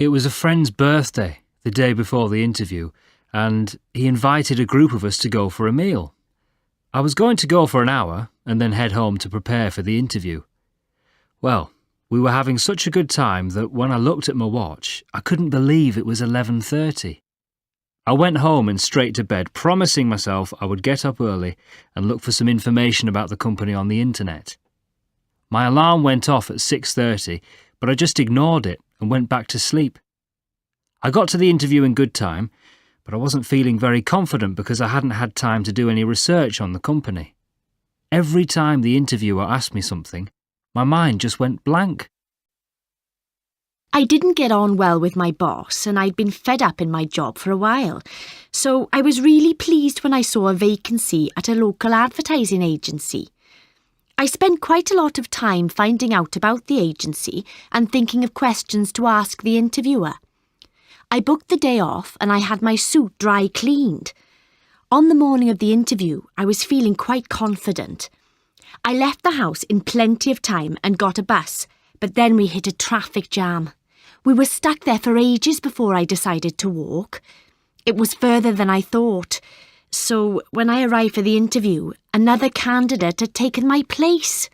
It was a friend's birthday the day before the interview, and he invited a group of us to go for a meal. I was going to go for an hour and then head home to prepare for the interview. Well, we were having such a good time that when I looked at my watch, I couldn't believe it was 11:30. I went home and straight to bed, promising myself I would get up early and look for some information about the company on the internet. My alarm went off at 6:30, but I just ignored it and went back to sleep. I got to the interview in good time, but I wasn't feeling very confident because I hadn't had time to do any research on the company. Every time the interviewer asked me something, my mind just went blank. I didn't get on well with my boss and I'd been fed up in my job for a while, so I was really pleased when I saw a vacancy at a local advertising agency. I spent quite a lot of time finding out about the agency and thinking of questions to ask the interviewer. I booked the day off and I had my suit dry cleaned. On the morning of the interview, I was feeling quite confident. I left the house in plenty of time and got a bus, but then we hit a traffic jam. We were stuck there for ages before I decided to walk. It was further than I thought. So when I arrived for the interview, another candidate had taken my place.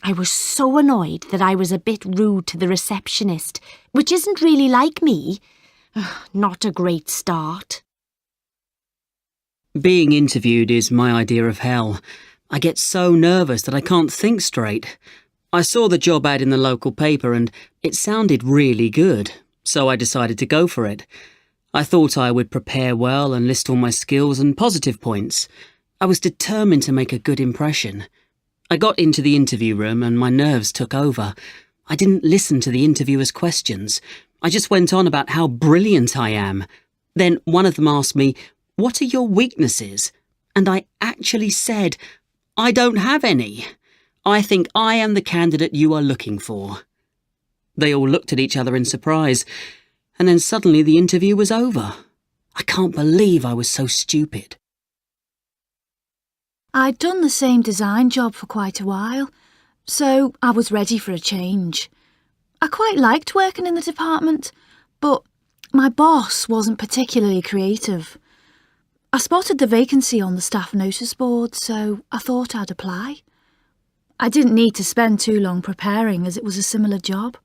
I was so annoyed that I was a bit rude to the receptionist, which isn't really like me. Not a great start. Being interviewed is my idea of hell. I get so nervous that I can't think straight. I saw the job ad in the local paper and it sounded really good, so I decided to go for it. I thought I would prepare well and list all my skills and positive points. I was determined to make a good impression. I got into the interview room and my nerves took over. I didn't listen to the interviewer's questions. I just went on about how brilliant I am. Then one of them asked me, "What are your weaknesses?" And I actually said, "I don't have any. I think I am the candidate you are looking for." They all looked at each other in surprise, and then suddenly the interview was over. I can't believe I was so stupid. I'd done the same design job for quite a while, so I was ready for a change. I quite liked working in the department, but my boss wasn't particularly creative. I spotted the vacancy on the staff notice board, so I thought I'd apply. I didn't need to spend too long preparing as it was a similar job,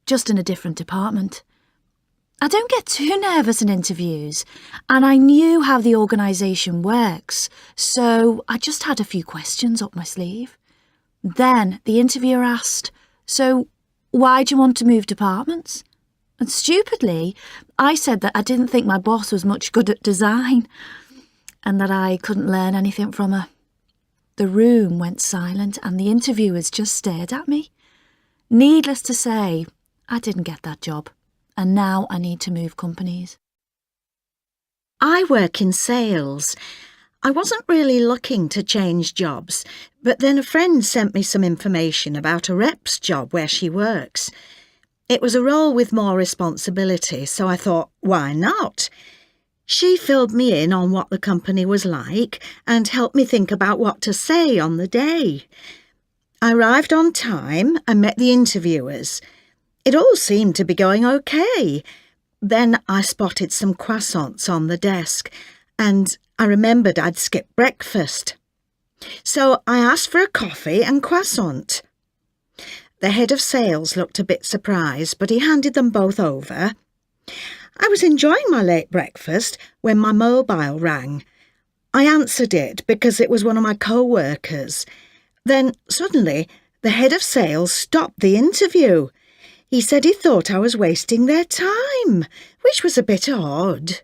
just in a different department. I don't get too nervous in interviews, and I knew how the organisation works, so I just had a few questions up my sleeve. Then the interviewer asked, "So, why do you want to move departments?" And stupidly, I said that I didn't think my boss was much good at design, and that I couldn't learn anything from her. The room went silent and the interviewers just stared at me. Needless to say, I didn't get that job, and now I need to move companies. I work in sales. I wasn't really looking to change jobs, but then a friend sent me some information about a rep's job where she works. It was a role with more responsibility, so I thought, why not? She filled me in on what the company was like and helped me think about what to say on the day. I arrived on time and met the interviewers. It all seemed to be going okay. Then I spotted some croissants on the desk and I remembered I'd skipped breakfast. So I asked for a coffee and croissant. The head of sales looked a bit surprised, but he handed them both over. I was enjoying my late breakfast when my mobile rang. I answered it because it was one of my co-workers. Then suddenly the head of sales stopped the interview. He said he thought I was wasting their time, which was a bit odd.